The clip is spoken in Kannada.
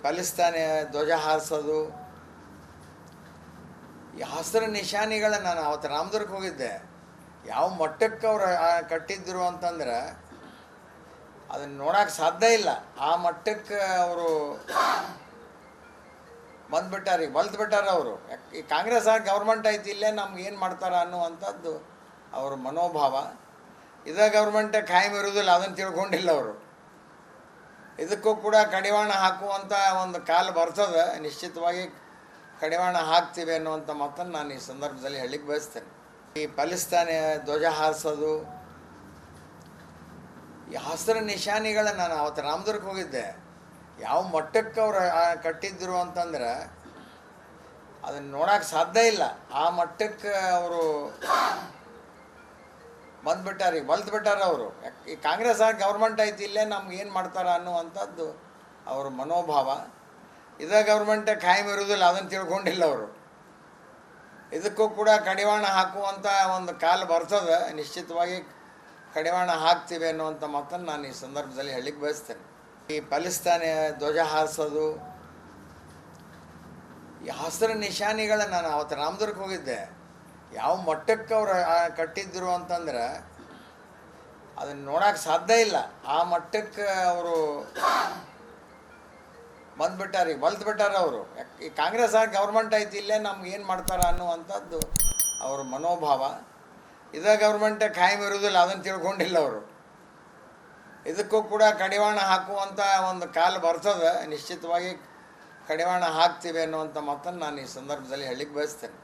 ಪಾಲಿಸ್ತಾನ ಧ್ವಜ ಹಾರಿಸೋದು, ಈ ಹಸಿರು ನಿಶಾನಿಗಳ ನಾನು ಅವತ್ತು ರಾಮದುರ್ಗಕ್ಕೆ ಹೋಗಿದ್ದೆ. ಯಾವ ಮಟ್ಟಕ್ಕೆ ಅವ್ರು ಕಟ್ಟಿದ್ರು ಅಂತಂದ್ರೆ ಅದನ್ನು ನೋಡೋಕೆ ಸಾಧ್ಯ ಇಲ್ಲ. ಆ ಮಟ್ಟಕ್ಕೆ ಅವರು ಬಂದ್ಬಿಟ್ಟಾರೆ, ಬಲ್ತ್ಬಿಟ್ಟಾರೆ ಅವರು. ಈ ಕಾಂಗ್ರೆಸ್ ಗೌರ್ಮೆಂಟ್ ಐತಿ, ಇಲ್ಲೇ ನಮ್ಗೆ ಏನು ಮಾಡ್ತಾರ ಅನ್ನುವಂಥದ್ದು ಅವ್ರ ಮನೋಭಾವ. ಇದೇ ಗೌರ್ಮೆಂಟ್ ಖಾಯಂ ಇರೋದಿಲ್ಲ, ಅದನ್ನು ತಿಳ್ಕೊಂಡಿಲ್ಲ ಅವರು. ಇದಕ್ಕೂ ಕೂಡ ಕಡಿವಾಣ ಹಾಕುವಂಥ ಒಂದು ಕಾಲ ಬರ್ತದೆ, ನಿಶ್ಚಿತವಾಗಿ ಕಡಿವಾಣ ಹಾಕ್ತೀವಿ ಅನ್ನುವಂಥ ಮಾತನ್ನು ನಾನು ಈ ಸಂದರ್ಭದಲ್ಲಿ ಹೇಳಲಿಕ್ಕೆ ಬಯಸ್ತೇನೆ. ಈ ಪಾಲಿಸ್ತಾನ ಧ್ವಜ ಹಾರಿಸೋದು, ಈ ಹಸಿರು ನಿಶಾನಿಗಳ ನಾನು ಅವತ್ತು ರಾಮದುರ್ಗಕ್ಕೆ ಹೋಗಿದ್ದೆ. ಯಾವ ಮಟ್ಟಕ್ಕೆ ಅವ್ರು ಕಟ್ಟಿದ್ರು ಅಂತಂದ್ರೆ ಅದನ್ನು ನೋಡೋಕೆ ಸಾಧ್ಯ ಇಲ್ಲ. ಆ ಮಟ್ಟಕ್ಕೆ ಅವರು ಬಂದ್ಬಿಟ್ಟಾರೆ, ಬಲ್ತ್ಬಿಟ್ಟಾರೆ ಅವರು. ಈ ಕಾಂಗ್ರೆಸ್ ಗೌರ್ಮೆಂಟ್ ಐತಿ, ಇಲ್ಲೇ ನಮ್ಗೆ ಏನು ಮಾಡ್ತಾರ ಅನ್ನುವಂಥದ್ದು ಅವ್ರ ಮನೋಭಾವ. ಇದೇ ಗೌರ್ಮೆಂಟ್ ಖಾಯಂ ಇರೋದಿಲ್ಲ, ಅದನ್ನು ತಿಳ್ಕೊಂಡಿಲ್ಲ ಅವರು. ಇದಕ್ಕೂ ಕೂಡ ಕಡಿವಾಣ ಹಾಕುವಂಥ ಒಂದು ಕಾಲ ಬರ್ತದೆ, ನಿಶ್ಚಿತವಾಗಿ ಕಡಿವಾಣ ಹಾಕ್ತೀವಿ ಅನ್ನುವಂಥ ಮಾತನ್ನು ನಾನು ಈ ಸಂದರ್ಭದಲ್ಲಿ ಹೇಳಲಿಕ್ಕೆ ಬಯಸ್ತೇನೆ. ಈ ಪಾಲಿಸ್ತಾನ ಧ್ವಜ ಹಾರಿಸೋದು, ಈ ಹಸಿರು ನಿಶಾನಿಗಳ ನಾನು ಅವತ್ತು ರಾಮದುರ್ಗಕ್ಕೆ ಹೋಗಿದ್ದೆ. ಯಾವ ಮಟ್ಟಕ್ಕೆ ಅವ್ರು ಕಟ್ಟಿದ್ರು ಅಂತಂದ್ರೆ ಅದನ್ನು ನೋಡೋಕೆ ಸಾಧ್ಯ ಇಲ್ಲ. ಆ ಮಟ್ಟಕ್ಕೆ ಅವರು ಬಂದ್ಬಿಟ್ಟಾರೆ, ಬಲ್ತ್ಬಿಟ್ಟಾರೆ ಅವರು. ಈ ಕಾಂಗ್ರೆಸ್ ಗೌರ್ಮೆಂಟ್ ಐತಿ, ಇಲ್ಲೇ ನಮ್ಗೆ ಏನು ಮಾಡ್ತಾರ ಅನ್ನುವಂಥದ್ದು ಅವ್ರ ಮನೋಭಾವ. ಇದೇ ಗೌರ್ಮೆಂಟ್ ಖಾಯಂ ಇರೋದಿಲ್ಲ, ಅದನ್ನು ತಿಳ್ಕೊಂಡಿಲ್ಲ ಅವರು. ಇದಕ್ಕೂ ಕೂಡ ಕಡಿವಾಣ ಹಾಕುವಂಥ ಒಂದು ಕಾಲ ಬರ್ತದೆ, ನಿಶ್ಚಿತವಾಗಿ ಕಡಿವಾಣ ಹಾಕ್ತೀವಿ ಅನ್ನುವಂಥ ಮಾತನ್ನು ನಾನು ಈ ಸಂದರ್ಭದಲ್ಲಿ ಹೇಳಲಿಕ್ಕೆ ಬಯಸ್ತೇನೆ.